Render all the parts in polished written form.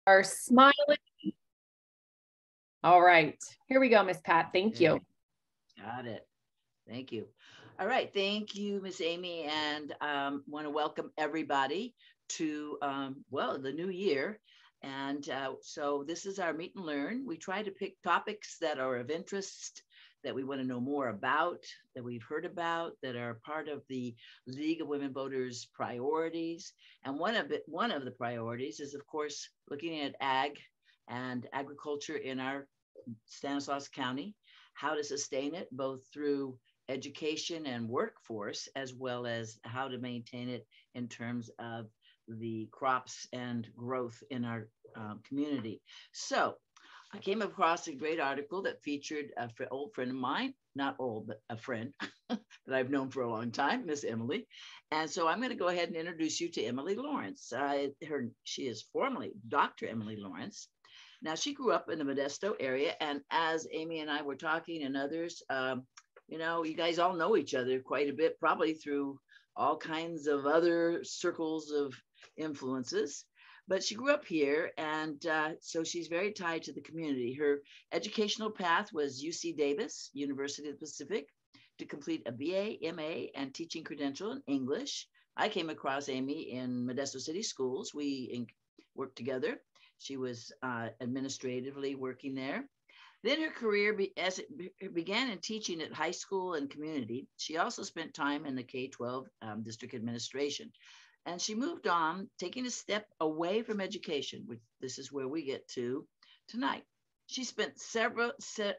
Are smiling. All right, here we go, Miss Pat. Thank you. Got it. Thank you. All right, thank you, Miss Amy, and want to welcome everybody to well, the new year. And so this is our meet and learn. We try to pick topics that are of interest, that we want to know more about, that we've heard about, that are part of the League of Women Voters priorities. And one of the priorities is, of course, looking at ag and agriculture in our Stanislaus County, how to sustain it both through education and workforce, as well as how to maintain it in terms of the crops and growth in our community. So I came across a great article that featured an old friend of mine, not old, but a friend that I've known for a long time, Miss Emily. And so I'm going to go ahead and introduce you to Emily Lawrence. She is formerly Dr. Emily Lawrence. Now, she grew up in the Modesto area. And as Amy and I were talking and others, you know, you guys all know each other quite a bit, probably through all kinds of other circles of influences. But she grew up here, and so she's very tied to the community. Her educational path was UC Davis, University of the Pacific, to complete a BA, MA, and teaching credential in English. I came across Amy in Modesto City Schools. We worked together. She was administratively working there. Then her career began in teaching at high school and community. She also spent time in the K-12 district administration. And she moved on, taking a step away from education, which this is where we get to tonight. She spent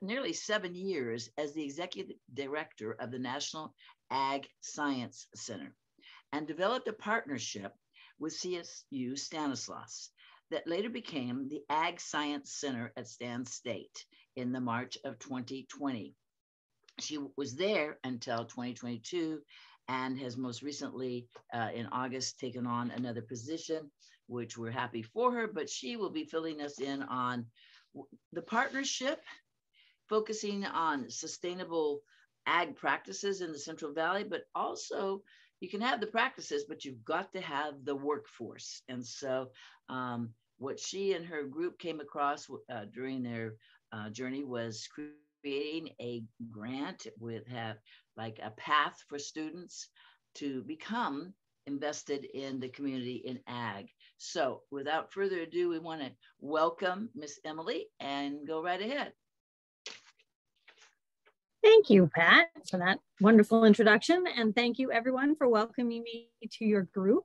nearly 7 years as the executive director of the National Ag Science Center and developed a partnership with CSUS Stanislaus that later became the Ag Science Center at Stan State in the March of 2020. She was there until 2022 and has most recently in August taken on another position, which we're happy for her, but she will be filling us in on the partnership, focusing on sustainable ag practices in the Central Valley, but also you can have the practices, but you've got to have the workforce. And so what she and her group came across during their journey was creating a grant with like a path for students to become invested in the community in ag. So without further ado, we want to welcome Miss Emily and go right ahead. Thank you, Pat, for that wonderful introduction. And thank you everyone for welcoming me to your group.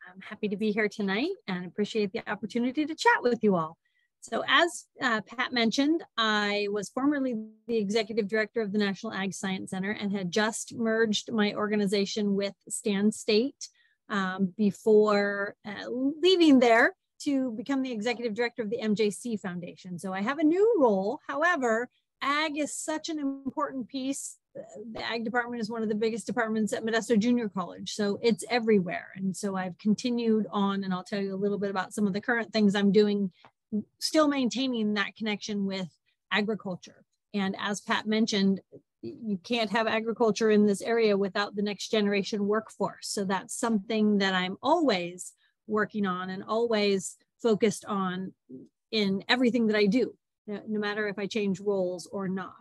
I'm happy to be here tonight and appreciate the opportunity to chat with you all. So as Pat mentioned, I was formerly the executive director of the National Ag Science Center and had just merged my organization with Stan State before leaving there to become the executive director of the MJC Foundation. So I have a new role. However, ag is such an important piece. The ag department is one of the biggest departments at Modesto Junior College, so it's everywhere. And so I've continued on, and I'll tell you a little bit about some of the current things I'm doing, still maintaining that connection with agriculture. And as Pat mentioned, you can't have agriculture in this area without the next generation workforce. So that's something that I'm always working on and always focused on in everything that I do, no matter if I change roles or not.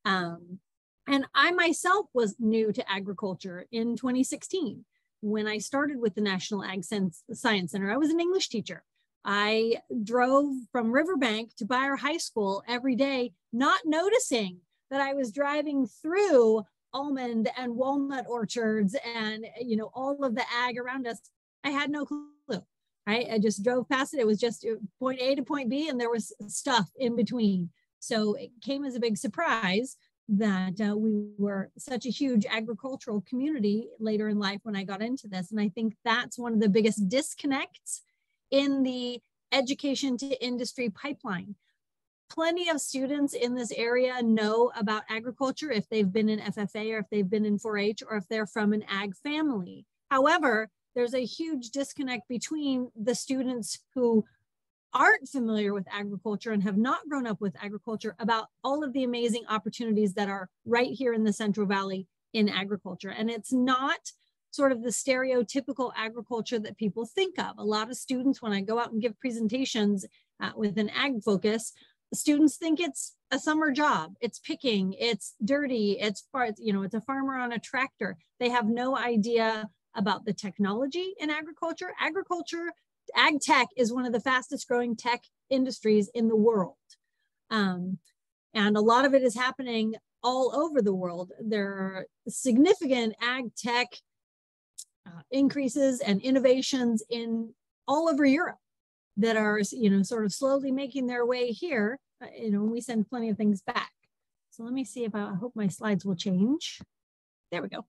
And I myself was new to agriculture in 2016. When I started with the National Ag Science Center, I was an English teacher. I drove from Riverbank to Bayer High School every day, not noticing that I was driving through almond and walnut orchards and, you know, all of the ag around us. I had no clue, right? I just drove past it. It was just point A to point B, and there was stuff in between. So it came as a big surprise that we were such a huge agricultural community later in life when I got into this. And I think that's one of the biggest disconnects in the education to industry pipeline. Plenty of students in this area know about agriculture if they've been in FFA or if they've been in 4-H or if they're from an ag family. However, there's a huge disconnect between the students who aren't familiar with agriculture and have not grown up with agriculture about all of the amazing opportunities that are right here in the Central Valley in agriculture. And it's not sort of the stereotypical agriculture that people think of. A lot of students, when I go out and give presentations with an ag focus, students think it's a summer job. It's picking, it's dirty, it's a farmer on a tractor. They have no idea about the technology in agriculture. Ag tech is one of the fastest growing tech industries in the world. And a lot of it is happening all over the world. There are significant ag tech increases and innovations in all over Europe that are, sort of slowly making their way here. We send plenty of things back. So let me see if I hope my slides will change. There we go.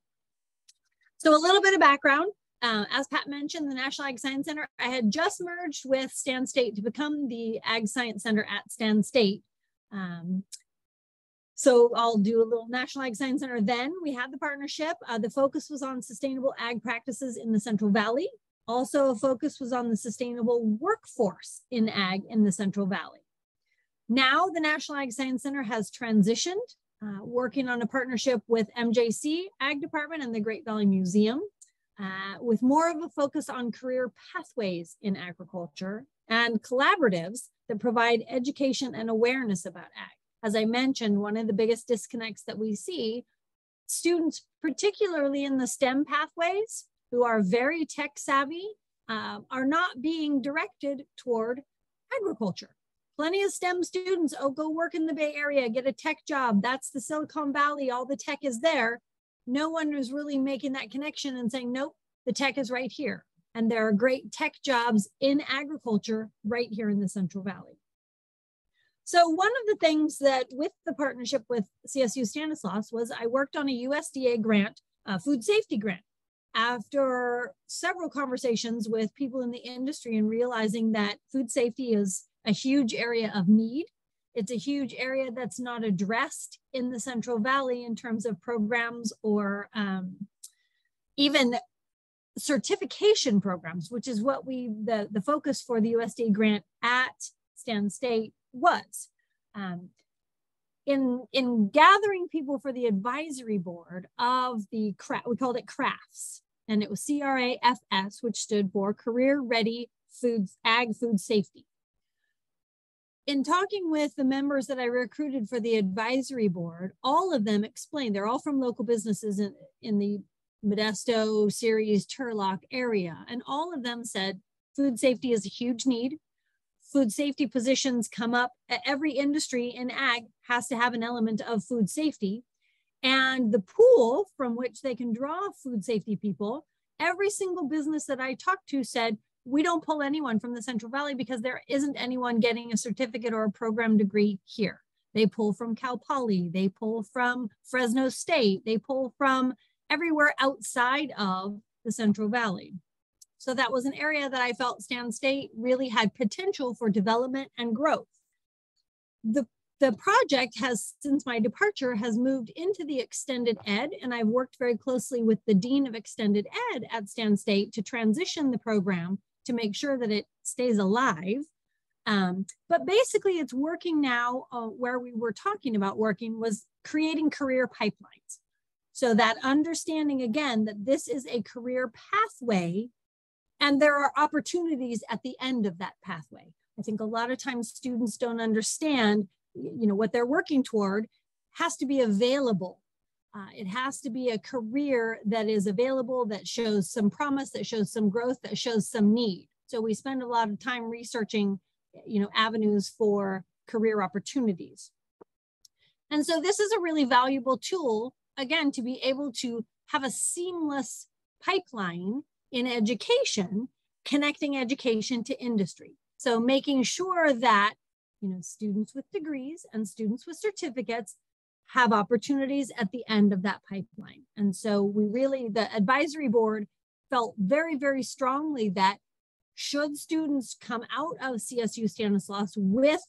So a little bit of background. As Pat mentioned, the National Ag Science Center, I had just merged with Stan State to become the Ag Science Center at Stan State. So I'll do a little National Ag Science Center. Then we had the partnership. The focus was on sustainable ag practices in the Central Valley. Also, a focus was on the sustainable workforce in ag in the Central Valley. Now the National Ag Science Center has transitioned, working on a partnership with MJC Ag Department and the Great Valley Museum, with more of a focus on career pathways in agriculture and collaboratives that provide education and awareness about ag. As I mentioned, one of the biggest disconnects that we see, students, particularly in the STEM pathways, who are very tech savvy, are not being directed toward agriculture. Plenty of STEM students, go work in the Bay Area, get a tech job. That's the Silicon Valley, all the tech is there. No one is really making that connection and saying, nope, the tech is right here. And there are great tech jobs in agriculture right here in the Central Valley. So one of the things that with the partnership with CSU Stanislaus was I worked on a USDA grant, a food safety grant. After several conversations with people in the industry and realizing that food safety is a huge area of need, it's a huge area that's not addressed in the Central Valley in terms of programs or even certification programs, which is what the focus for the USDA grant at Stan State was. In gathering people for the advisory board of the we called it CRAFS, and it was CRAFS, which stood for Career Ready Ag Food Safety. In talking with the members that I recruited for the advisory board, all of them explained, they're all from local businesses in the Modesto, Ceres, Turlock area, and all of them said food safety is a huge need. Food safety positions come up. Every industry in ag has to have an element of food safety. And the pool from which they can draw food safety people, every single business that I talked to said, we don't pull anyone from the Central Valley because there isn't anyone getting a certificate or a program degree here. They pull from Cal Poly, they pull from Fresno State, they pull from everywhere outside of the Central Valley. So that was an area that I felt Stan State really had potential for development and growth. The project has, since my departure, has moved into the extended ed, and I've worked very closely with the Dean of Extended Ed at Stan State to transition the program to make sure that it stays alive. But basically it's working now where we were talking about working was creating career pipelines. So that understanding again, that this is a career pathway and there are opportunities at the end of that pathway. I think a lot of times students don't understand, what they're working toward has to be available. It has to be a career that is available, that shows some promise, that shows some growth, that shows some need. So we spend a lot of time researching, avenues for career opportunities. And so this is a really valuable tool, again, to be able to have a seamless pipeline in education, connecting education to industry. So making sure that, students with degrees and students with certificates have opportunities at the end of that pipeline. And so the advisory board felt very, very strongly that should students come out of CSU Stanislaus with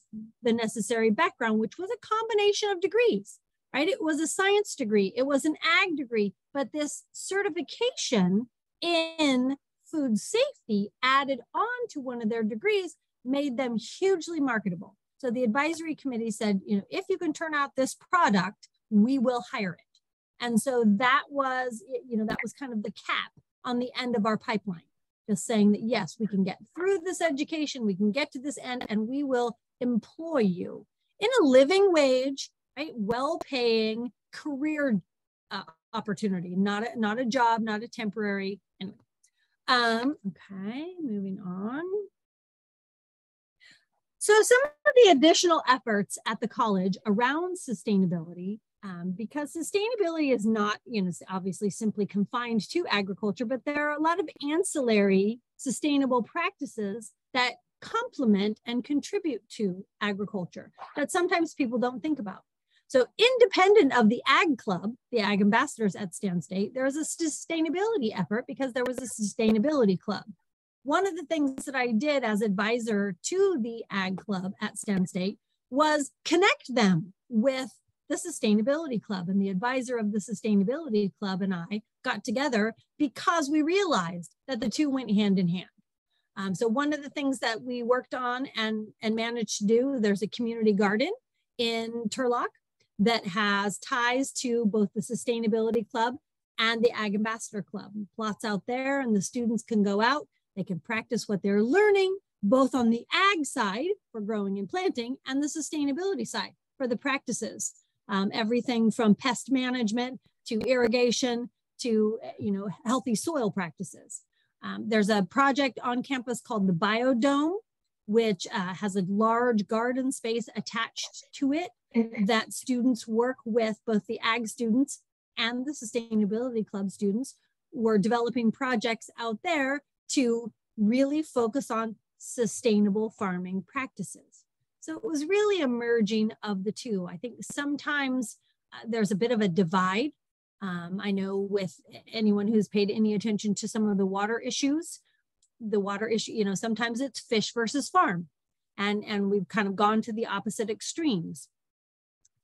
the necessary background, which was a combination of degrees, right? It was a science degree, it was an ag degree, but this certification in food safety added on to one of their degrees made them hugely marketable. So the advisory committee said, if you can turn out this product, we will hire it. And so that was, that was kind of the cap on the end of our pipeline, just saying that, yes, we can get through this education, we can get to this end, and we will employ you in a living wage, right? Well-paying career opportunity, not a job, not a temporary. Anyway. Okay, moving on. So some of the additional efforts at the college around sustainability, because sustainability is not, obviously simply confined to agriculture, but there are a lot of ancillary sustainable practices that complement and contribute to agriculture that sometimes people don't think about. So independent of the Ag Club, the Ag Ambassadors at Stan State, there was a sustainability effort because there was a sustainability club. One of the things that I did as advisor to the Ag Club at Stan State was connect them with the Sustainability Club, and the advisor of the Sustainability Club and I got together because we realized that the two went hand in hand. So one of the things that we worked on and managed to do, there's a community garden in Turlock that has ties to both the Sustainability Club and the Ag Ambassador Club. Plots out there, and the students can go out, they can practice what they're learning, both on the ag side for growing and planting and the sustainability side for the practices. Everything from pest management to irrigation to healthy soil practices. There's a project on campus called the Biodome, which has a large garden space attached to it that students work with, both the ag students and the Sustainability Club students. We're developing projects out there to really focus on sustainable farming practices. So it was really a merging of the two. I think sometimes there's a bit of a divide. I know with anyone who's paid any attention to some of the water issues, sometimes it's fish versus farm. And we've kind of gone to the opposite extremes.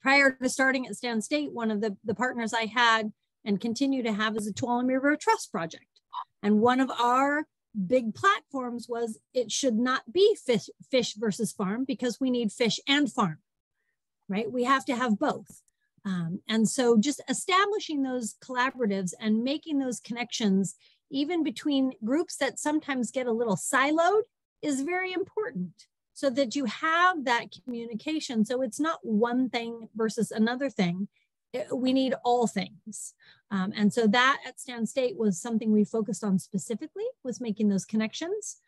Prior to starting at Stan State, one of the partners I had and continue to have is a Tuolumne River Trust Project. And one of our big platforms was it should not be fish versus farm, because we need fish and farm, right? We have to have both. And so just establishing those collaboratives and making those connections, even between groups that sometimes get a little siloed, is very important, so that you have that communication. So it's not one thing versus another thing. We need all things. And so that at Stan State was something we focused on specifically, was making those connections.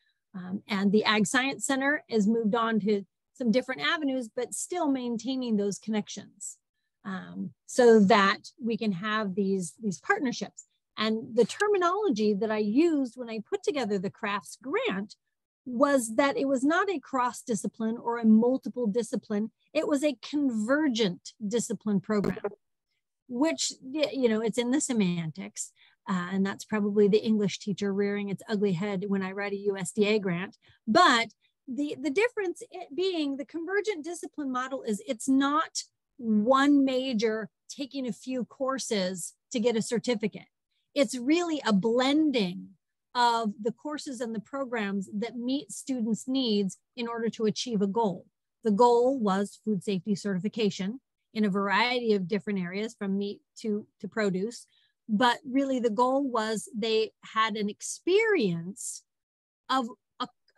And the Ag Science Center has moved on to some different avenues, but still maintaining those connections so that we can have these partnerships. And the terminology that I used when I put together the crafts grant was that it was not a cross-discipline or a multiple discipline, it was a convergent discipline program, which, it's in the semantics, and that's probably the English teacher rearing its ugly head when I write a USDA grant. But the difference being the convergent discipline model is it's not one major taking a few courses to get a certificate. It's really a blending of the courses and the programs that meet students' needs in order to achieve a goal. The goal was food safety certification in a variety of different areas, from meat to produce. But really the goal was they had an experience of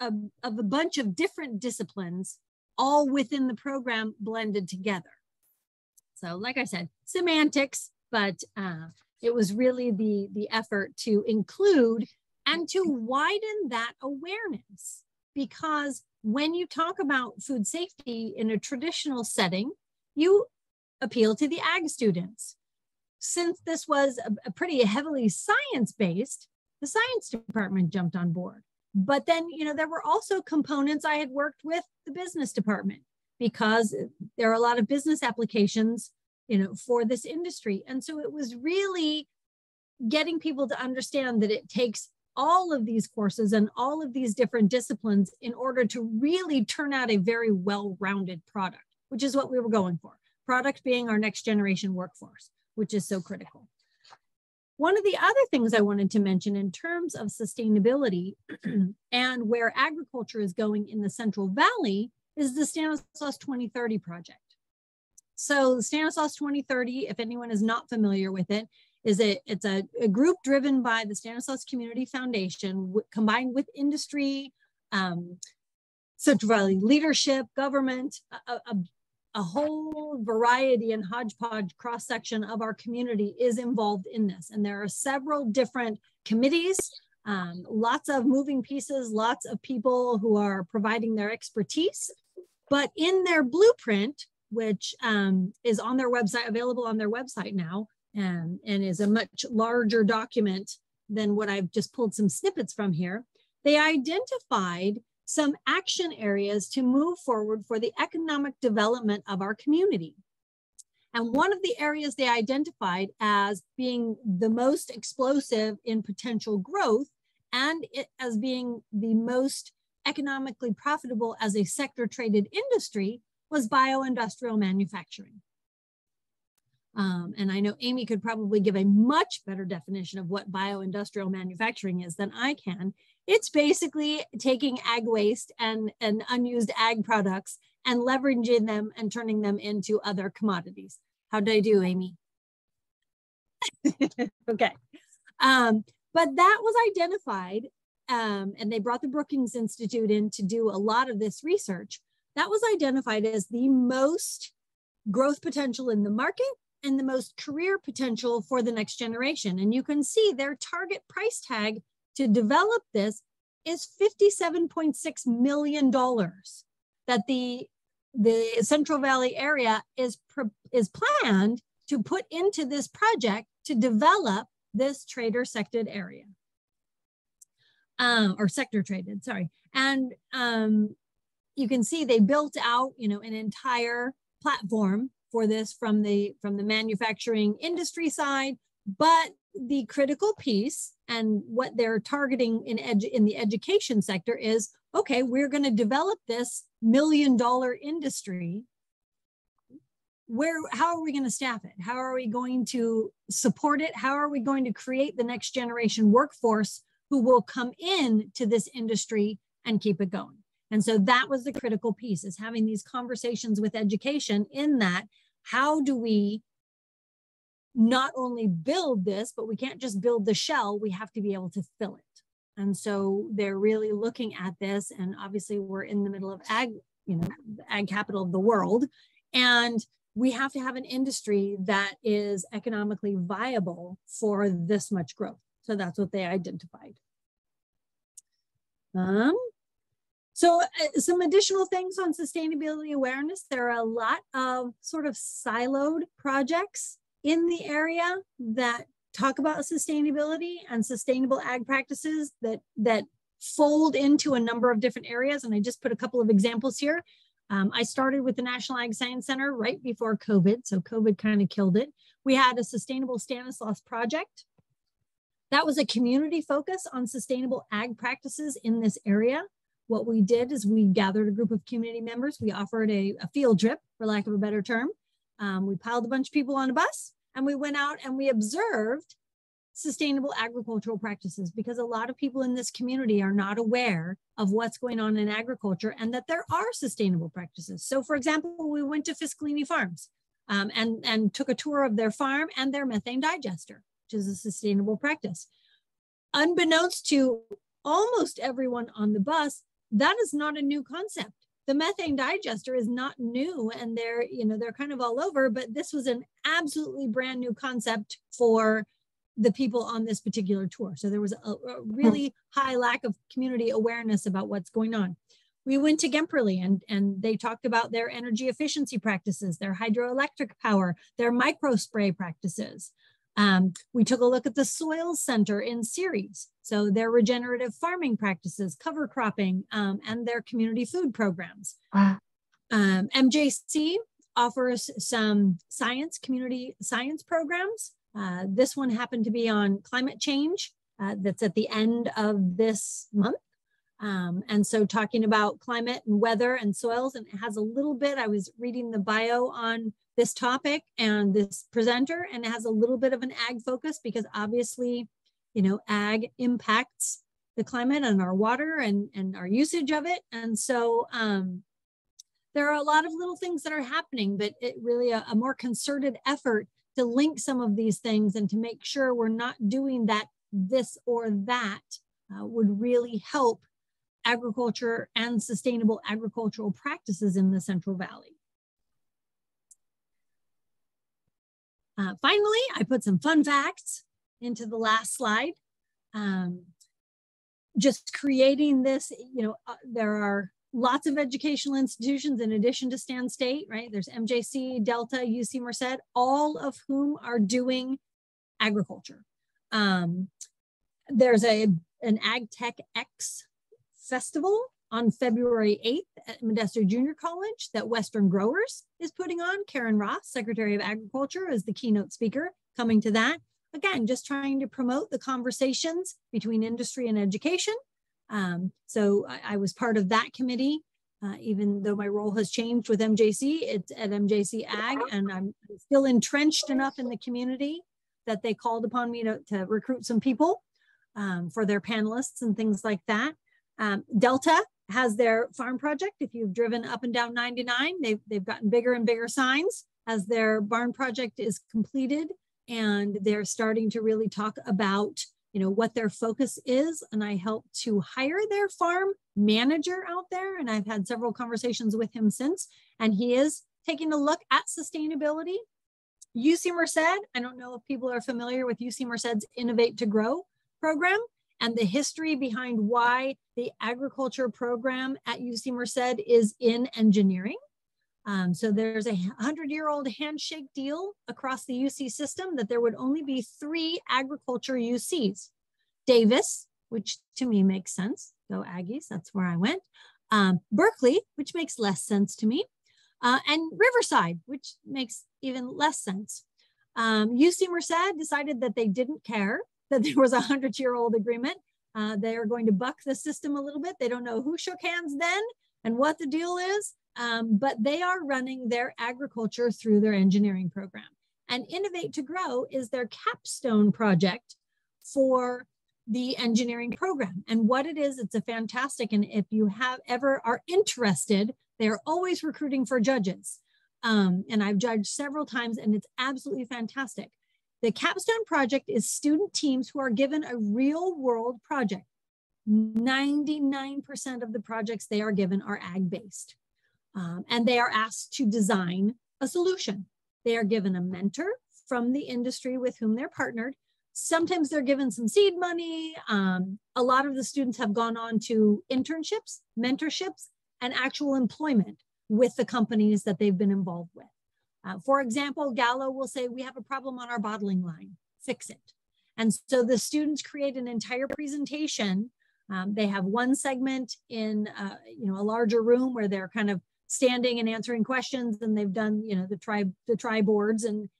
a bunch of different disciplines all within the program blended together. So like I said, semantics, but it was really the effort to include and to widen that awareness. Because when you talk about food safety in a traditional setting, you appeal to the ag students. Since this was a pretty heavily science-based, the science department jumped on board. But then, there were also components. I had worked with the business department because there are a lot of business applications, for this industry. And so it was really getting people to understand that it takes all of these courses and all of these different disciplines in order to really turn out a very well-rounded product, which is what we were going for. Product being our next generation workforce, which is so critical. One of the other things I wanted to mention in terms of sustainability and where agriculture is going in the Central Valley is the Stanislaus 2030 project. So the Stanislaus 2030, if anyone is not familiar with it, it's a group driven by the Stanislaus Community Foundation, combined with industry, Central Valley leadership, government, a whole variety and hodgepodge cross-section of our community is involved in this. And there are several different committees, lots of moving pieces, lots of people who are providing their expertise. But in their blueprint, which is on their website, available on their website now, and is a much larger document than what I've just pulled some snippets from here, they identified some action areas to move forward for the economic development of our community. And one of the areas they identified as being the most explosive in potential growth and as being the most economically profitable as a sector traded industry was bioindustrial manufacturing. And I know Amy could probably give a much better definition of what bioindustrial manufacturing is than I can. It's basically taking ag waste and unused ag products and leveraging them and turning them into other commodities. How'd I do, Amy? Okay. But that was identified, and they brought the Brookings Institute in to do a lot of this research. That was identified as the most growth potential in the market and the most career potential for the next generation. And you can see their target price tag to develop this is $57.6 million that the Central Valley area is planned to put into this project to develop this trader sectored area, or sector traded, sorry. And you can see they built out, an entire platform for this from the manufacturing industry side, but the critical piece and what they're targeting in the education sector is, okay, we're going to develop this $1 million industry. How are we going to staff it? How are we going to support it? How are we going to create the next generation workforce who will come in to this industry and keep it going? And so that was the critical piece, is having these conversations with education in that, how do we not only build this, but we can't just build the shell, we have to be able to fill it. And so they're really looking at this, and obviously we're in the middle of ag, the ag capital of the world. And we have to have an industry that is economically viable for this much growth. So that's what they identified. So some additional things on sustainability awareness. There are a lot of sort of siloed projects in the area that talk about sustainability and sustainable ag practices that fold into a number of different areas. And I just put a couple of examples here. I started with the National Ag Science Center right before COVID. So COVID kind of killed it. We had a sustainable Stanislaus project. That was a community focus on sustainable ag practices in this area. What we did is we gathered a group of community members. We offered a field trip, for lack of a better term. We piled a bunch of people on a bus and we went out and we observed sustainable agricultural practices, because a lot of people in this community are not aware of what's going on in agriculture and that there are sustainable practices. So for example, we went to Fiscalini Farms and took a tour of their farm and their methane digester, which is a sustainable practice. Unbeknownst to almost everyone on the bus, that is not a new concept. The methane digester is not new, and they're kind of all over, but this was an absolutely brand new concept for the people on this particular tour. So there was a really high lack of community awareness about what's going on. We went to Gemperle and they talked about their energy efficiency practices, their hydroelectric power, their micro spray practices. We took a look at the Soils Center in Ceres, so their regenerative farming practices, cover cropping, and their community food programs. MJC offers some community science programs. This one happened to be on climate change. That's at the end of this month. And so talking about climate and weather and soils, and it has a little bit, I was reading the bio on this topic and this presenter, and it has a little bit of an ag focus because obviously, ag impacts the climate and our water and our usage of it. And so there are a lot of little things that are happening, but it really a more concerted effort to link some of these things and to make sure we're not doing that, this or that, would really help agriculture and sustainable agricultural practices in the Central Valley. Finally, I put some fun facts into the last slide. Just creating this, there are lots of educational institutions in addition to Stan State, right? There's MJC, Delta, UC Merced, all of whom are doing agriculture. There's an Ag Tech X Festival on February 8th at Modesto Junior College that Western Growers is putting on. Karen Ross, Secretary of Agriculture, is the keynote speaker coming to that. Again, just trying to promote the conversations between industry and education. So I was part of that committee, even though my role has changed with MJC. It's at MJC Ag, and I'm still entrenched enough in the community that they called upon me to recruit some people for their panelists and things like that. Delta has their farm project. If you've driven up and down 99, they've gotten bigger and bigger signs as their barn project is completed, and they're starting to really talk about what their focus is. And I helped to hire their farm manager out there, and I've had several conversations with him since, and he is taking a look at sustainability. UC Merced, I don't know if people are familiar with UC Merced's Innovate to Grow program and the history behind why the agriculture program at UC Merced is in engineering. So there's a 100-year-old handshake deal across the UC system that there would only be 3 agriculture UCs. Davis, which to me makes sense, go Aggies, that's where I went. Berkeley, which makes less sense to me. And Riverside, which makes even less sense. UC Merced decided that they didn't care that there was a 100-year-old agreement. They are going to buck the system a little bit. They don't know who shook hands then and what the deal is, but they are running their agriculture through their engineering program. And Innovate to Grow is their capstone project for the engineering program. And what it is, it's a fantastic, and if you ever are interested, they're always recruiting for judges. And I've judged several times, and it's absolutely fantastic. The capstone project is student teams who are given a real world project. 99% of the projects they are given are ag-based. And they are asked to design a solution. They are given a mentor from the industry with whom they're partnered. Sometimes they're given some seed money. A lot of the students have gone on to internships, mentorships, and actual employment with the companies that they've been involved with. For example, Gallo will say, we have a problem on our bottling line, fix it. And so the students create an entire presentation. They have one segment in a larger room where they're kind of standing and answering questions, and they've done the tri boards and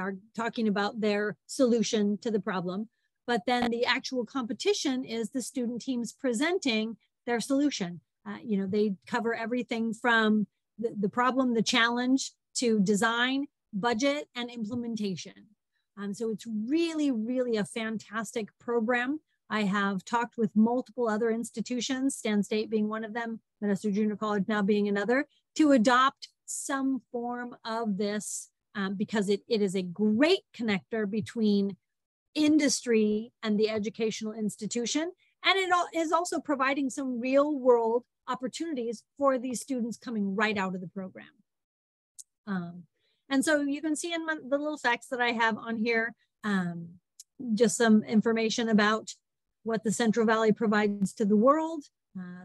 are talking about their solution to the problem. But then the actual competition is the student teams presenting their solution. They cover everything from the problem, the challenge, to design, budget, and implementation. So it's really, really a fantastic program. I have talked with multiple other institutions, Stan State being one of them, Modesto Junior College now being another, to adopt some form of this because it is a great connector between industry and the educational institution. And it is also providing some real world opportunities for these students coming right out of the program. And so you can see in the little facts that I have on here, just some information about what the Central Valley provides to the world,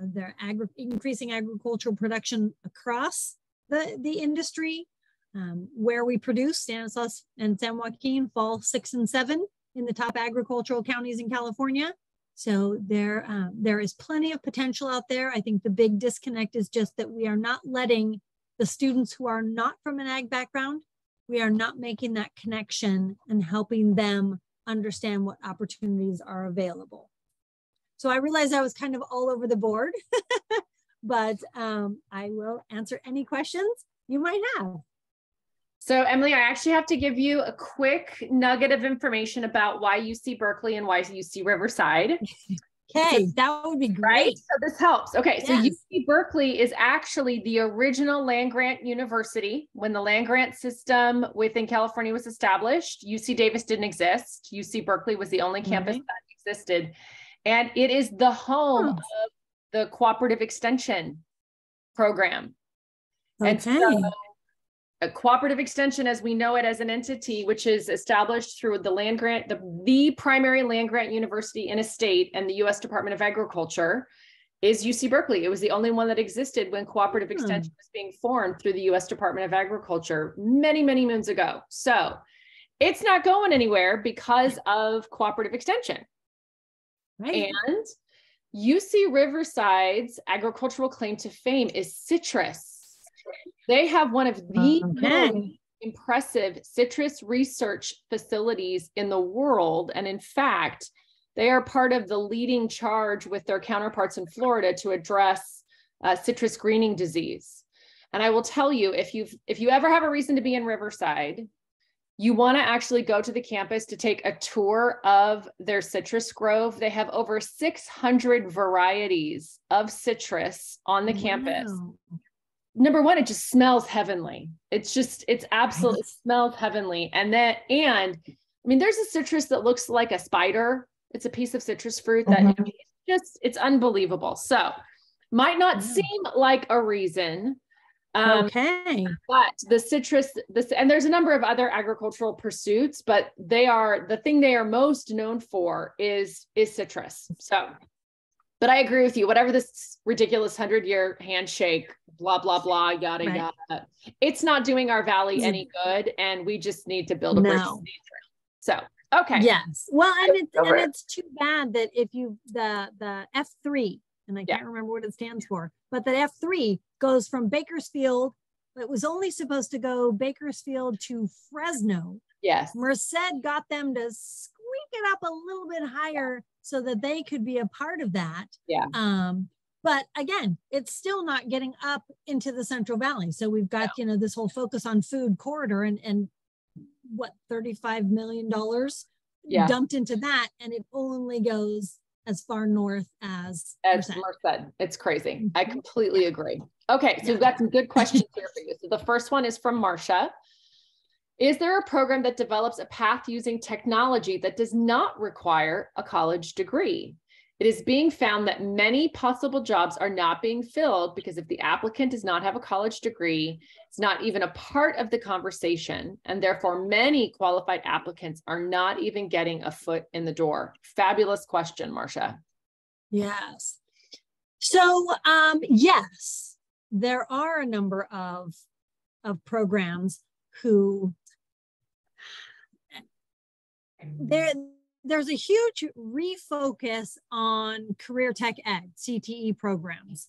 their increasing agricultural production across the industry, where we produce. Stanislaus and San Joaquin fall 6 and 7 in the top agricultural counties in California. So there is plenty of potential out there. I think the big disconnect is just that we are not letting the students who are not from an ag background, we are not making that connection and helping them understand what opportunities are available. So I realized I was kind of all over the board, but I will answer any questions you might have. So Emily, I actually have to give you a quick nugget of information about why UC Berkeley and why UC Riverside. Okay, that would be great. Right? So this helps. Okay, so Yes. UC Berkeley is actually the original land-grant university. When the land-grant system within California was established, UC Davis didn't exist. UC Berkeley was the only campus that existed. And it is the home of the cooperative extension program. And so a cooperative extension, as we know it as an entity, which is established through the land grant, the primary land grant university in a state and the U.S. Department of Agriculture is UC Berkeley. It was the only one that existed when cooperative extension was being formed through the U.S. Department of Agriculture many, many moons ago. So it's not going anywhere because of cooperative extension. Right. And UC Riverside's agricultural claim to fame is citrus. They have one of the most impressive citrus research facilities in the world. And in fact, they are part of the leading charge with their counterparts in Florida to address citrus greening disease. And I will tell you, if you ever have a reason to be in Riverside, you want to actually go to the campus to take a tour of their citrus grove. They have over 600 varieties of citrus on the campus. Number one, it just smells heavenly. It's absolutely smells heavenly. And I mean, there's a citrus that looks like a spider. It's a piece of citrus fruit that it's unbelievable. So might not seem like a reason. But the citrus, and there's a number of other agricultural pursuits, but the thing they are most known for is citrus. So, but I agree with you, whatever this ridiculous 100-year handshake, blah, blah, blah, yada, yada. It's not doing our valley any good. And we just need to build a bridge. So, okay. Yes. Well, and it's too bad that if the F3, and I can't remember what it stands for, but that F3 goes from Bakersfield. It was only supposed to go Bakersfield to Fresno. Yes. Merced got them to squeak it up a little bit higher so that they could be a part of that. Yeah. But again, it's still not getting up into the Central Valley. So we've got, this whole focus on food corridor and what, $35 million dumped into that. And it only goes as far north as Merced. It's crazy. I completely agree. Okay. So we've got some good questions here for you. So the first one is from Marcia. Is there a program that develops a path using technology that does not require a college degree? It is being found that many possible jobs are not being filled because if the applicant does not have a college degree, it's not even a part of the conversation. And therefore, many qualified applicants are not even getting a foot in the door. Fabulous question, Marcia. Yes. So, yes, there are a number of programs who there's a huge refocus on career tech ed, CTE programs.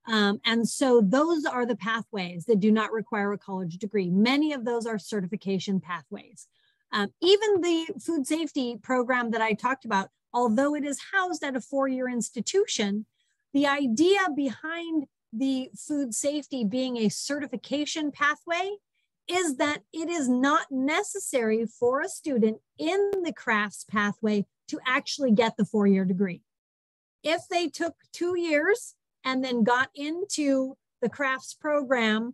And so those are the pathways that do not require a college degree. Many of those are certification pathways. Even the food safety program that I talked about, although it is housed at a 4-year institution, the idea behind the food safety being a certification pathway is that it is not necessary for a student in the crafts pathway to actually get the 4-year degree. If they took 2 years and then got into the crafts program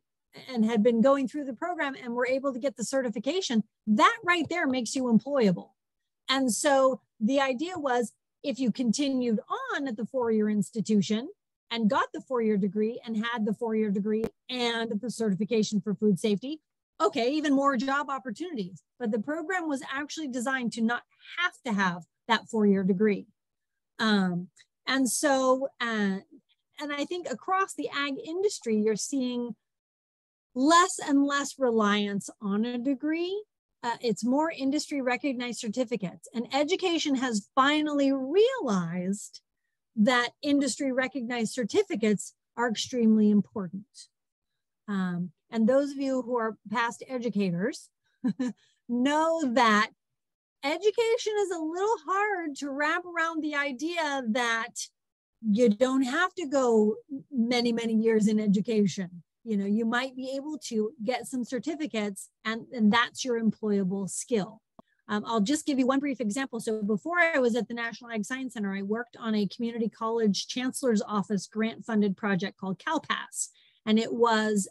and had been going through the program and were able to get the certification, that right there makes you employable. And so the idea was if you continued on at the 4-year institution and got the 4-year degree and had the 4-year degree and the certification for food safety, okay, even more job opportunities. But the program was actually designed to not have to have that 4-year degree. And I think across the ag industry, you're seeing less and less reliance on a degree. It's more industry recognized certificates. And education has finally realized that industry recognized certificates are extremely important. And those of you who are past educators know that education is a little hard to wrap around the idea that you don't have to go many, many years in education. You might be able to get some certificates and that's your employable skill. I'll just give you one brief example. So before I was at the National Ag Science Center, I worked on a community college chancellor's office grant-funded project called CalPass. And it was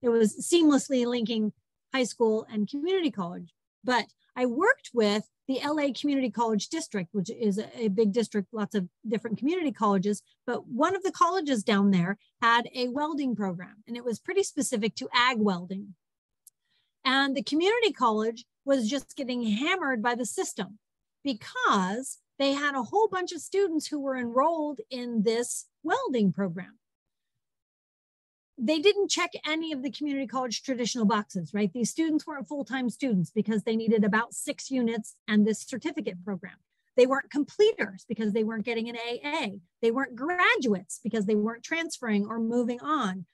seamlessly linking high school and community college. But I worked with the LA Community College District, which is a big district, lots of different community colleges. But one of the colleges down there had a welding program, and it was pretty specific to ag welding. And the community college was just getting hammered by the system because they had a whole bunch of students who were enrolled in this welding program. They didn't check any of the community college traditional boxes, right? These students weren't full-time students because they needed about 6 units and this certificate program. They weren't completers because they weren't getting an AA. They weren't graduates because they weren't transferring or moving on.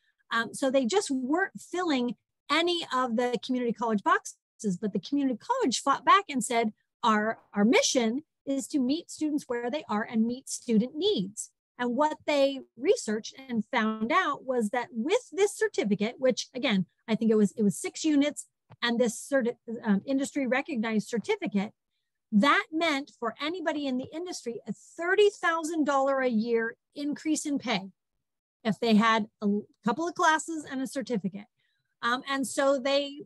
So they just weren't filling any of the community college boxes, but the community college fought back and said, our mission is to meet students where they are and meet student needs. And what they researched and found out was that with this certificate, which again, I think it was 6 units and this industry recognized certificate, that meant for anybody in the industry, a $30,000 a year increase in pay if they had a couple of classes and a certificate. And so they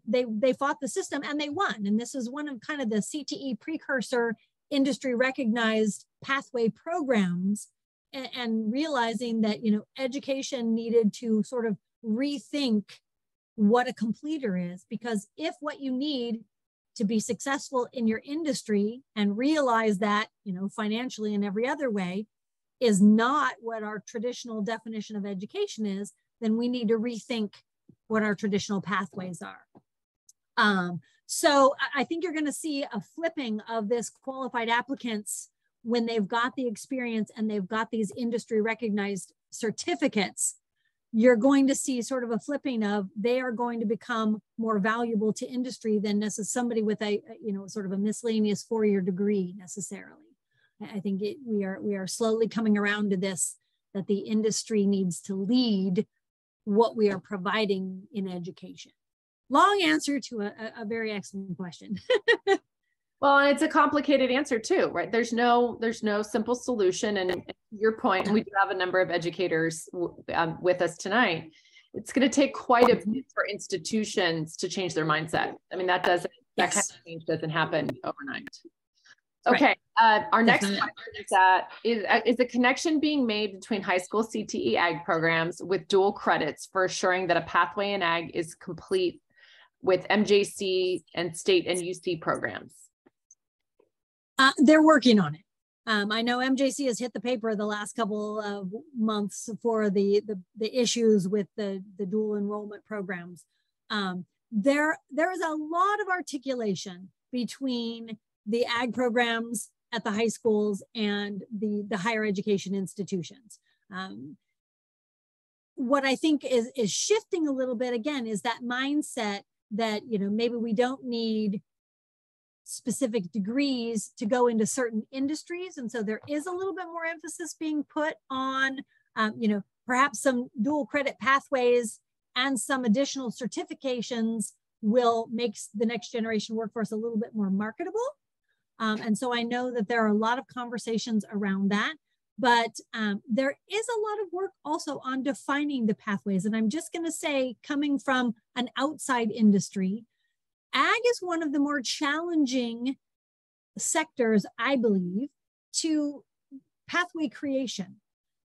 fought the system and they won. And this is one of kind of the CTE precursor industry recognized pathway programs, and realizing that, you know, education needed to sort of rethink what a completer is, because if what you need to be successful in your industry and realize that, you know, financially and every other way is not what our traditional definition of education is, then we need to rethink what our traditional pathways are. So I think you're going to see a flipping of this qualified applicants when they've got the experience and they've got these industry recognized certificates. You're going to see sort of a flipping of they are going to become more valuable to industry than necessarily somebody with a, you know, sort of a miscellaneous 4-year degree necessarily. I think we are slowly coming around to this, that the industry needs to lead what we are providing in education. Long answer to a very excellent question. Well, and it's a complicated answer too, right? There's no simple solution. And to your point, and we do have a number of educators with us tonight, it's going to take quite a bit for institutions to change their mindset. I mean, that kind of change doesn't happen overnight. Okay. Right. Our next question is a connection being made between high school CTE ag programs with dual credits for assuring that a pathway in ag is complete with MJC and state and UC programs? They're working on it. I know MJC has hit the paper the last couple of months for the issues with the dual enrollment programs. There is a lot of articulation between the ag programs at the high schools and the higher education institutions. What I think is shifting a little bit again is that mindset that, you know, maybe we don't need specific degrees to go into certain industries. And so there is a little bit more emphasis being put on, you know, perhaps some dual credit pathways and some additional certifications will make the next generation workforce a little bit more marketable. And so I know that there are a lot of conversations around that, but there is a lot of work also on defining the pathways. And I'm just going to say, coming from an outside industry, ag is one of the more challenging sectors, I believe, to pathway creation.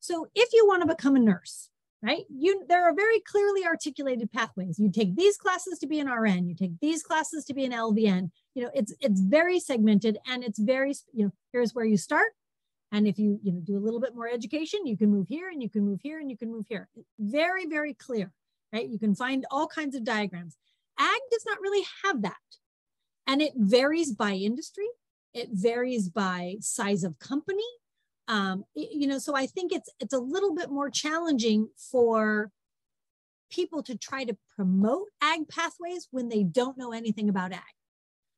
So if you want to become a nurse, right, there are very clearly articulated pathways. You take these classes to be an RN, you take these classes to be an LVN. You know, it's very segmented and it's very, you know, here's where you start. And if you do a little bit more education, you can move here and you can move here and you can move here. Very, very clear, right? You can find all kinds of diagrams. Ag does not really have that. And it varies by industry. It varies by size of company. You know, so I think it's a little bit more challenging for people to try to promote ag pathways when they don't know anything about ag.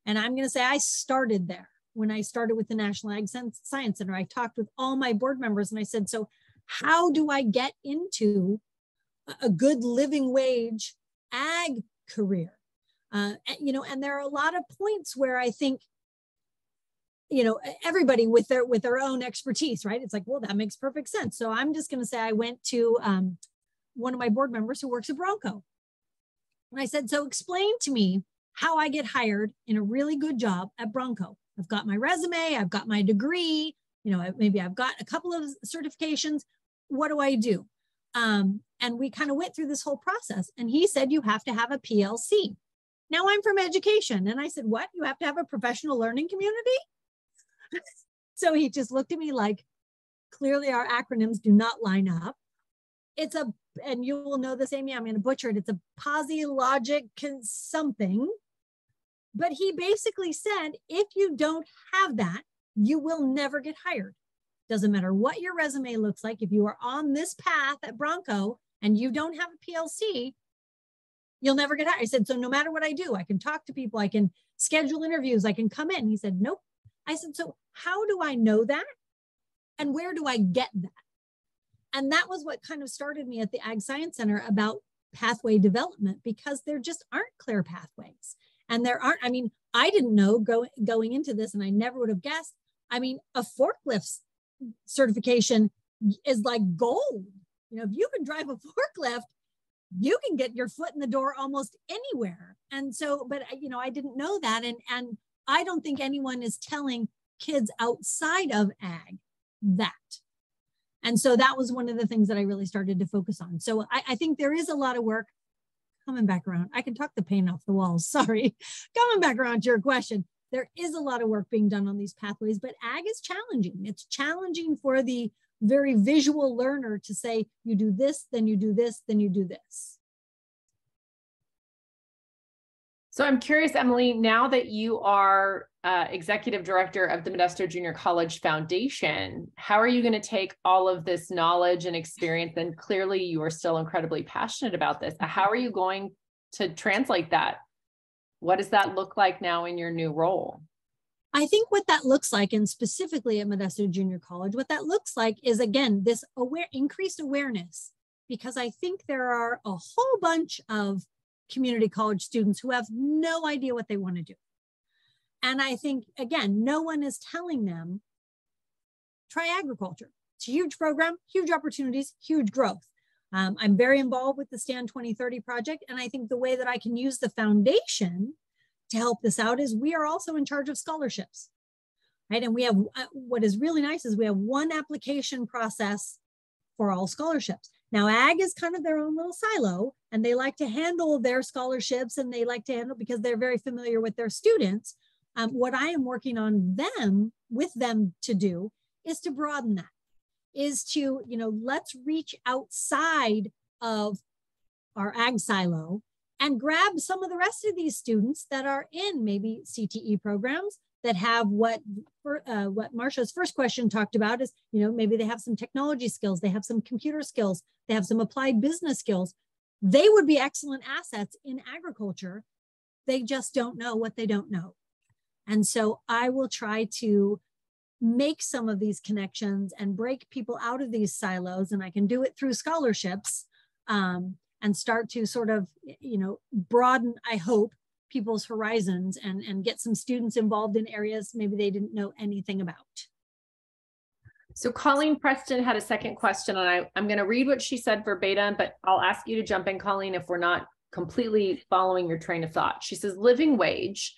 And I'm going to say I started there. When I started with the National Ag Science Center, I talked with all my board members and I said, so how do I get into a good living wage ag career? You know, and there are a lot of points where I think, you know, everybody with their own expertise, right? It's like, well, that makes perfect sense. So I'm just going to say I went to one of my board members who works at Bronco. And I said, so explain to me how I get hired in a really good job at Bronco. I've got my resume, I've got my degree, you know, maybe I've got a couple of certifications. What do I do? And we kind of went through this whole process. And he said, you have to have a PLC. Now I'm from education. And I said, what? You have to have a professional learning community? So he just looked at me like, clearly our acronyms do not line up. It's a, and you will know this, Amy, I'm going to butcher it. It's a posi-logic something. But he basically said, if you don't have that, you will never get hired. Doesn't matter what your resume looks like. If you are on this path at Bronco and you don't have a PLC, you'll never get hired. I said, so no matter what I do, I can talk to people, I can schedule interviews, I can come in. He said, nope. I said, so how do I know that? And where do I get that? And that was what kind of started me at the Ag Science Center about pathway development, because there just aren't clear pathways. And there aren't, I mean, I didn't know going into this, and I never would have guessed. I mean, a forklift certification is like gold. You know, if you can drive a forklift, you can get your foot in the door almost anywhere. And so, but you know, I didn't know that. And I don't think anyone is telling kids outside of ag that. And so that was one of the things that I really started to focus on. So I think there is a lot of work coming back around. I can talk the paint off the walls, sorry. Coming back around to your question, there is a lot of work being done on these pathways, but ag is challenging. It's challenging for the very visual learner to say, you do this, then you do this, then you do this. So I'm curious, Emily, now that you are executive director of the Modesto Junior College Foundation, how are you going to take all of this knowledge and experience? And clearly you are still incredibly passionate about this. How are you going to translate that? What does that look like now in your new role? I think what that looks like, and specifically at Modesto Junior College, what that looks like is, again, this increased awareness, because I think there are a whole bunch of community college students who have no idea what they want to do. And I think, again, no one is telling them, try agriculture. It's a huge program, huge opportunities, huge growth. I'm very involved with the STAN 2030 project. And I think the way that I can use the foundation to help this out is we are also in charge of scholarships, right? And we have, what is really nice is we have one application process for all scholarships. Now, ag is kind of their own little silo, and they like to handle their scholarships, and they like to handle because they're very familiar with their students. What I am working on with them to do is to broaden that, is to, you know, let's reach outside of our ag silo and grab some of the rest of these students that are in maybe CTE programs that have what Marcia's first question talked about is, you know, maybe they have some technology skills, they have some computer skills, they have some applied business skills. They would be excellent assets in agriculture. They just don't know what they don't know. And so I will try to make some of these connections and break people out of these silos. And I can do it through scholarships and start to sort of, you know, broaden, I hope, people's horizons and get some students involved in areas maybe they didn't know anything about. So Colleen Preston had a second question, and I'm going to read what she said verbatim, but I'll ask you to jump in, Colleen, if we're not completely following your train of thought. She says, living wage.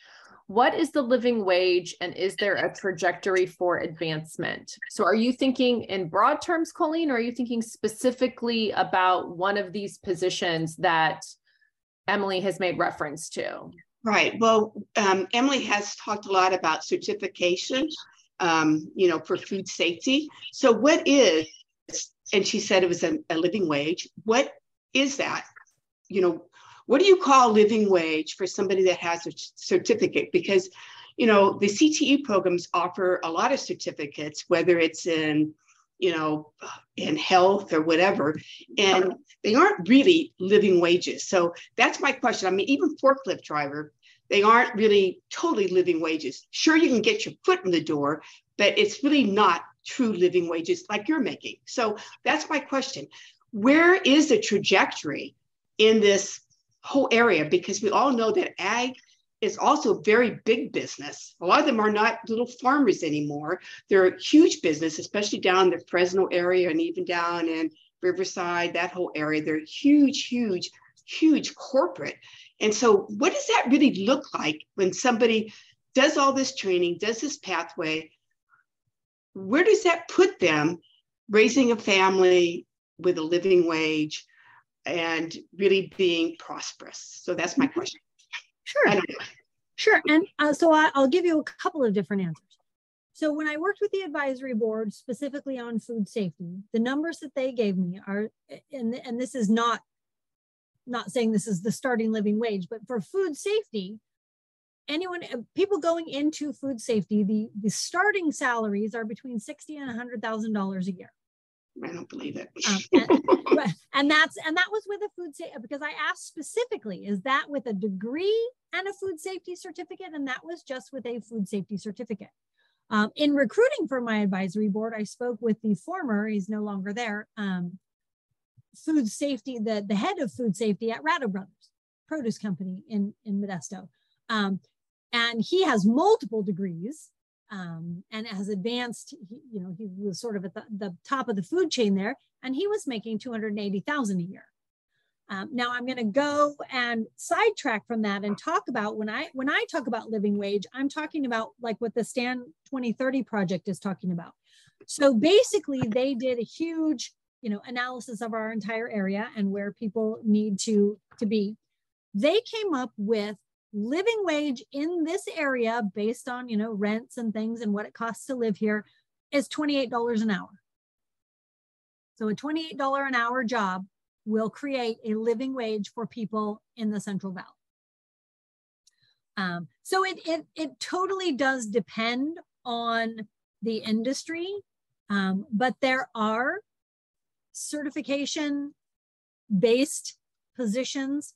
What is the living wage, and is there a trajectory for advancement? So are you thinking in broad terms, Colleen, or are you thinking specifically about one of these positions that Emily has made reference to? Right. Well, Emily has talked a lot about certification, you know, for food safety. So what is, and she said it was a living wage. What is that? You know, what do you call living wage for somebody that has a certificate? Because, you know, the CTE programs offer a lot of certificates, whether it's in, you know, in health or whatever, and they aren't really living wages. So that's my question. I mean, even forklift driver, they aren't really totally living wages. Sure, you can get your foot in the door, but it's really not true living wages like you're making. So that's my question. Where is the trajectory in this whole area, because we all know that ag is also very big business. A lot of them are not little farmers anymore. They're a huge business, especially down in the Fresno area and even down in Riverside, that whole area. They're huge, huge, huge corporate. And so what does that really look like when somebody does all this training, does this pathway? Where does that put them raising a family with a living wage and really being prosperous? So that's my question. Sure. Sure. And so I'll give you a couple of different answers. So when I worked with the advisory board specifically on food safety, the numbers that they gave me are, and this is not saying this is the starting living wage, but for food safety, people going into food safety, the starting salaries are between $60,000 and $100,000 a year. I don't believe it. And that was with a food safety, because I asked specifically, is that with a degree and a food safety certificate? And that was just with a food safety certificate. In recruiting for my advisory board, I spoke with the former, he's no longer there, food safety, the head of food safety at Ratto Brothers Produce Company in Modesto. And he has multiple degrees. And has advanced, he was sort of at the top of the food chain there, and he was making $280,000 a year. Now I'm going to go and sidetrack from that and talk about when I talk about living wage, I'm talking about like what the STAN 2030 project is talking about. So basically, they did a huge, analysis of our entire area and where people need to be. They came up with living wage in this area based on, rents and things and what it costs to live here is $28 an hour. So a $28 an hour job will create a living wage for people in the Central Valley. So it totally does depend on the industry, but there are certification-based positions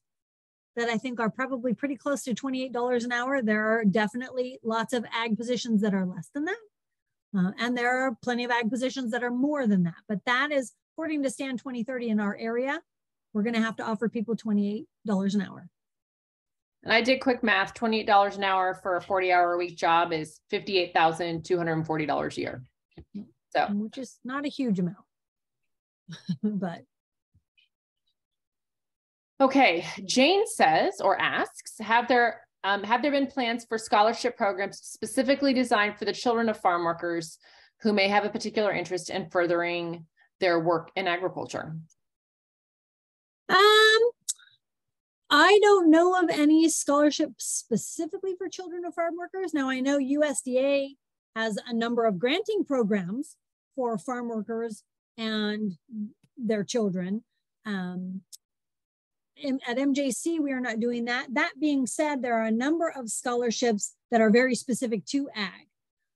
that I think are probably pretty close to $28 an hour. There are definitely lots of ag positions that are less than that. And there are plenty of ag positions that are more than that. But that is, according to STAN 2030 in our area, we're going to have to offer people $28 an hour. And I did quick math, $28 an hour for a 40-hour-a-week job is $58,240 a year. So, which is not a huge amount, but. Okay, Jane says or asks, have there been plans for scholarship programs specifically designed for the children of farm workers who may have a particular interest in furthering their work in agriculture? I don't know of any scholarships specifically for children of farm workers. Now I know USDA has a number of granting programs for farm workers and their children. At MJC, we are not doing that. That being said, there are a number of scholarships that are very specific to ag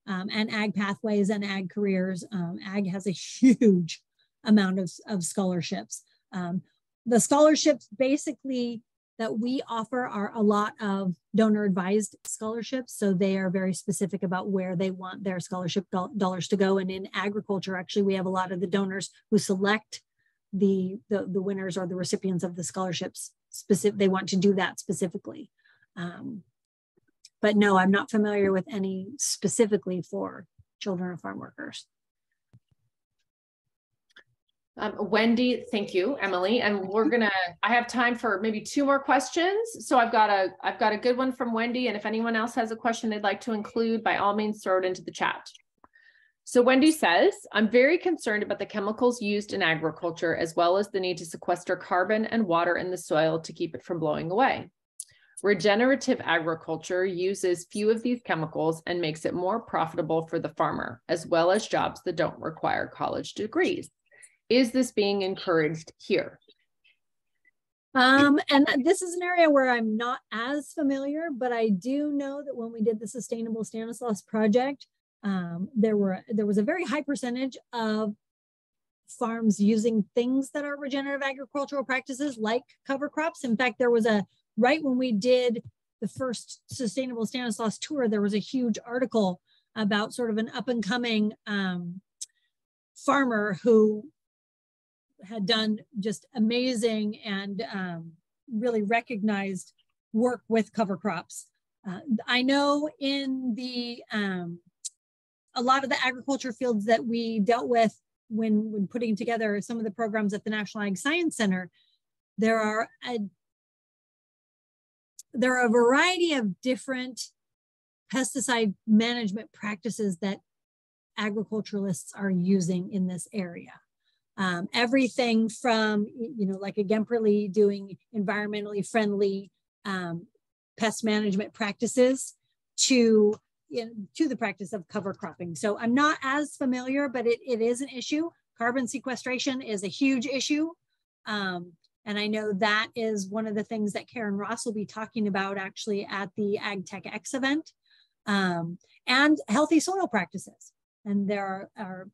and ag pathways and ag careers. Ag has a huge amount of scholarships. The scholarships basically that we offer are a lot of donor advised scholarships. So they are very specific about where they want their scholarship dollars to go. And in agriculture, actually, we have a lot of the donors who select the winners or the recipients of the scholarships. They want to do that specifically. But no, I'm not familiar with any specifically for children of farm workers. Wendy, thank you, Emily. And I have time for maybe 2 more questions. So I've got a good one from Wendy. And if anyone else has a question they'd like to include, by all means, throw it into the chat. So Wendy says, I'm very concerned about the chemicals used in agriculture, as well as the need to sequester carbon and water in the soil to keep it from blowing away. Regenerative agriculture uses few of these chemicals and makes it more profitable for the farmer, as well as jobs that don't require college degrees. Is this being encouraged here? And this is an area where I'm not as familiar, but I do know that when we did the Sustainable Stanislaus project, there was a very high percentage of farms using things that are regenerative agricultural practices like cover crops. In fact, there was right when we did the first Sustainable Stanislaus tour, there was a huge article about sort of an up and coming farmer who had done just amazing and really recognized work with cover crops. I know in the a lot of the agriculture fields that we dealt with when putting together some of the programs at the National Ag Science Center, there are a variety of different pesticide management practices that agriculturalists are using in this area. Everything from, like a Gemperle doing environmentally friendly pest management practices to the practice of cover cropping. So I'm not as familiar, but it is an issue. Carbon sequestration is a huge issue. And I know that is one of the things that Karen Ross will be talking about actually at the Ag Tech X event, and healthy soil practices. And there are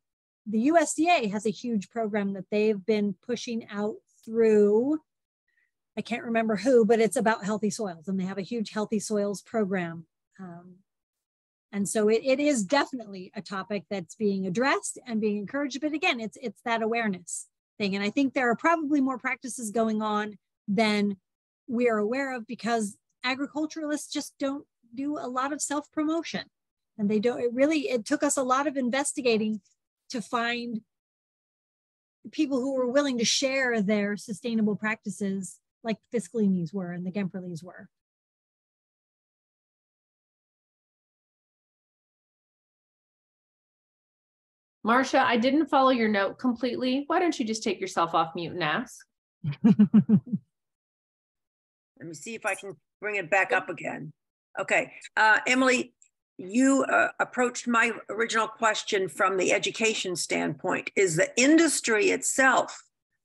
the USDA has a huge program that they've been pushing out through, I can't remember who, but it's about healthy soils, and they have a huge healthy soils program. And so it is definitely a topic that's being addressed and being encouraged. But again, it's that awareness thing. And I think there are probably more practices going on than we are aware of, because agriculturalists just don't do a lot of self-promotion. And they don't, it took us a lot of investigating to find people who were willing to share their sustainable practices, like the Fiscalinis were and the Gemperles were. Marcia, I didn't follow your note completely. Why don't you just take yourself off mute and ask? Let me see if I can bring it back up again. Okay, Emily, you approached my original question from the education standpoint. Is the industry itself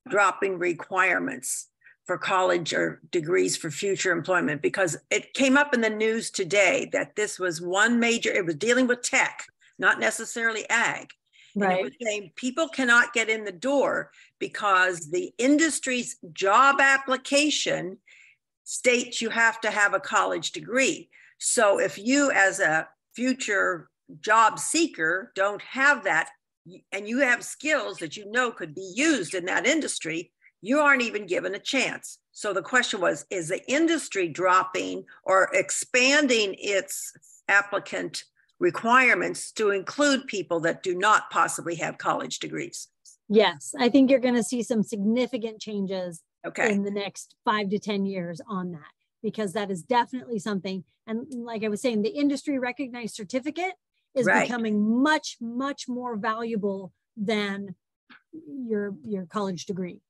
dropping requirements for college or degrees for future employment? Because it came up in the news today that this was one major, it was dealing with tech, not necessarily ag. Right. And it was saying people cannot get in the door because the industry's job application states you have to have a college degree. So if you as a future job seeker don't have that, and you have skills that you know could be used in that industry, you aren't even given a chance. So the question was, is the industry dropping or expanding its applicant requirements to include people that do not possibly have college degrees? Yes, I think you're going to see some significant changes okay. in the next 5 to 10 years on that, because that is definitely something. And like I was saying, the industry recognized certificate is right. becoming much, much more valuable than your college degree.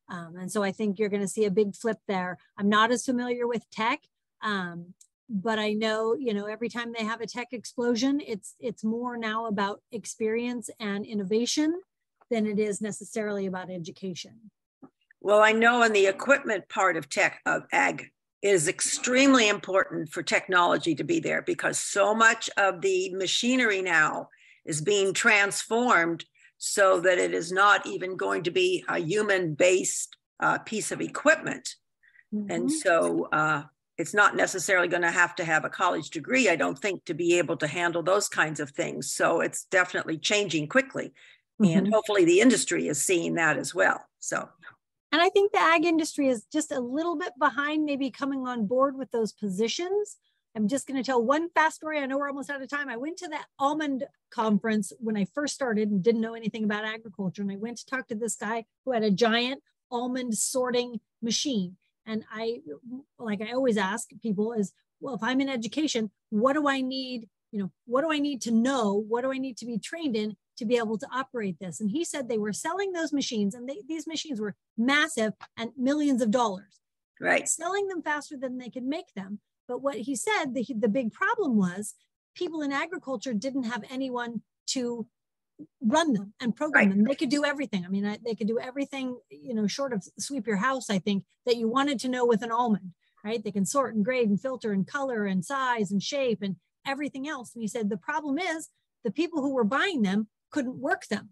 And so I think you're going to see a big flip there. I'm not as familiar with tech, but I know, every time they have a tech explosion, it's more now about experience and innovation than it is necessarily about education. Well, I know in the equipment part of tech, of ag, it is extremely important for technology to be there, because so much of the machinery now is being transformed so that it is not even going to be a human-based piece of equipment. Mm-hmm. And so it's not necessarily going to have a college degree, I don't think, to be able to handle those kinds of things. So it's definitely changing quickly. Mm-hmm. And hopefully the industry is seeing that as well. So. And I think the ag industry is just a little bit behind, maybe coming on board with those positions. I'm just going to tell one fast story. I know we're almost out of time. I went to that almond conference when I first started and didn't know anything about agriculture. And I went to talk to this guy who had a giant almond sorting machine. And I always ask people is, well, if I'm in education, what do I need? What do I need to know? What do I need to be trained in to be able to operate this? And he said they were selling those machines, and these machines were massive and millions of dollars. Right. Selling them faster than they could make them. But what he said, the big problem was people in agriculture didn't have anyone to run them and program them. They could do everything. I mean, they could do everything, short of sweep your house, I think, that you wanted to know with an almond, right? They can sort and grade and filter and color and size and shape and everything else. And he said, the problem is the people who were buying them couldn't work them.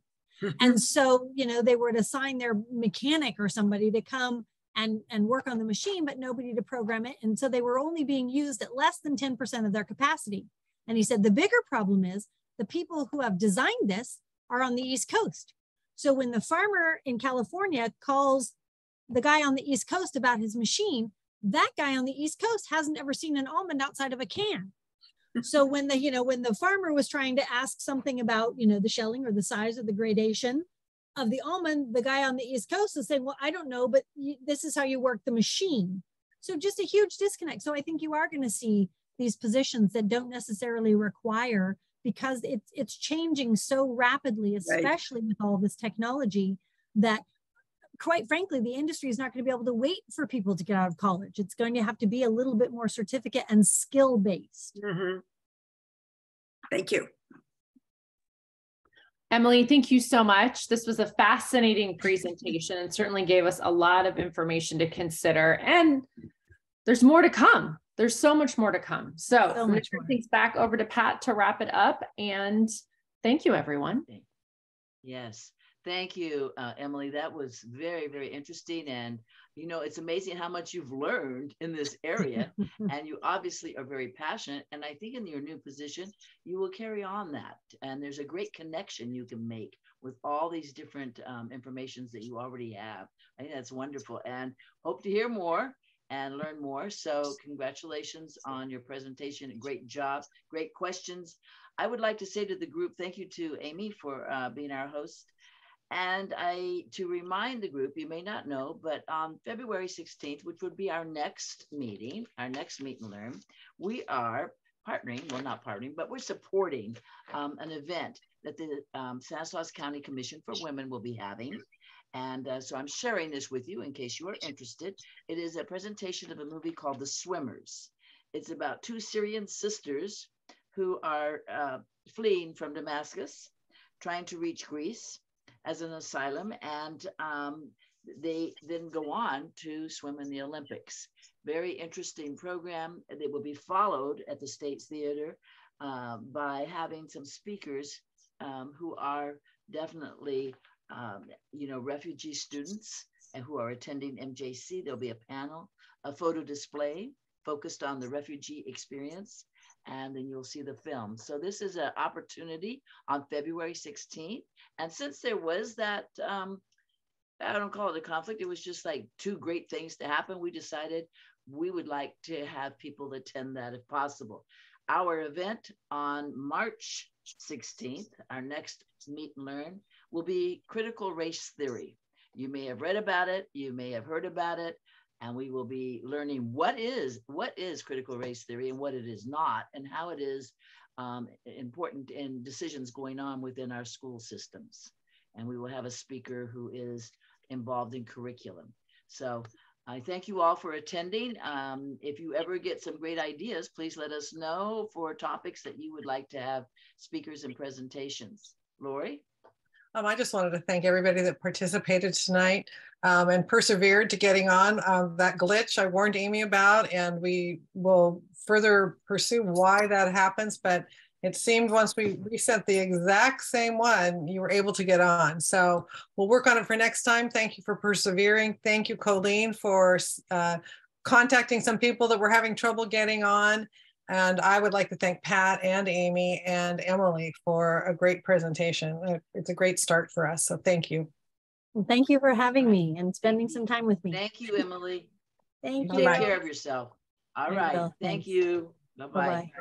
And so, they would assign their mechanic or somebody to come and work on the machine, but nobody to program it. And so they were only being used at less than 10% of their capacity. And he said, the bigger problem is the people who have designed this are on the East Coast. So when the farmer in California calls the guy on the East Coast about his machine, that guy on the East Coast hasn't ever seen an almond outside of a can. So when the farmer was trying to ask something about, the shelling or the size or the gradation of the almond, the guy on the East Coast is saying, well, I don't know, but this is how you work the machine. So just a huge disconnect. So I think you are going to see these positions that don't necessarily require, because it's changing so rapidly, especially with all this technology, that quite frankly, the industry is not going to be able to wait for people to get out of college. It's going to have to be a little bit more certificate and skill-based. Mm-hmm. Thank you. Emily, thank you so much. This was a fascinating presentation and certainly gave us a lot of information to consider. And there's more to come. There's so much more to come. So I'm going to turn things back over to Pat to wrap it up. And thank you, everyone. Yes. Thank you, Emily. That was very, very interesting. And, it's amazing how much you've learned in this area. And you obviously are very passionate. And I think in your new position, you will carry on that. And there's a great connection you can make with all these different informations that you already have. I think that's wonderful. And hope to hear more and learn more. So congratulations on your presentation. Great job. Great questions. I would like to say to the group, thank you to Amy for being our host. And to remind the group, you may not know, but on February 16th, which would be our next meeting, our next meet and learn, we are partnering, well, not partnering, but we're supporting an event that the Stanislaus County Commission for Women will be having. And so I'm sharing this with you in case you are interested. It is a presentation of a movie called The Swimmers. It's about two Syrian sisters who are fleeing from Damascus, trying to reach Greece as an asylum, and they then go on to swim in the Olympics. Very interesting program. They will be followed at the State Theater by having some speakers who are definitely, refugee students and who are attending MJC. There'll be a panel, a photo display focused on the refugee experience, and then you'll see the film. So this is an opportunity on February 16th. And since there was that, I don't call it a conflict, it was just like two great things to happen, we decided we would like to have people attend that if possible. Our event on March 16th, our next meet and learn, will be critical race theory. You may have read about it, you may have heard about it, and we will be learning what is critical race theory and what it is not, and how it is important in decisions going on within our school systems. And we will have a speaker who is involved in curriculum. So I thank you all for attending. If you ever get some great ideas, please let us know for topics that you would like to have speakers and presentations. Lori? I just wanted to thank everybody that participated tonight and persevered to getting on. That glitch I warned Amy about, and we will further pursue why that happens. But it seemed once we reset the exact same one, you were able to get on. So we'll work on it for next time. Thank you for persevering. Thank you, Colleen, for contacting some people that were having trouble getting on. And I would like to thank Pat and Amy and Emily for a great presentation. It's a great start for us. So thank you. Well, thank you for having me and spending some time with me. Thank you, Emily. Thank you. you. Take care of yourself. All right. Thank you. Bye-bye.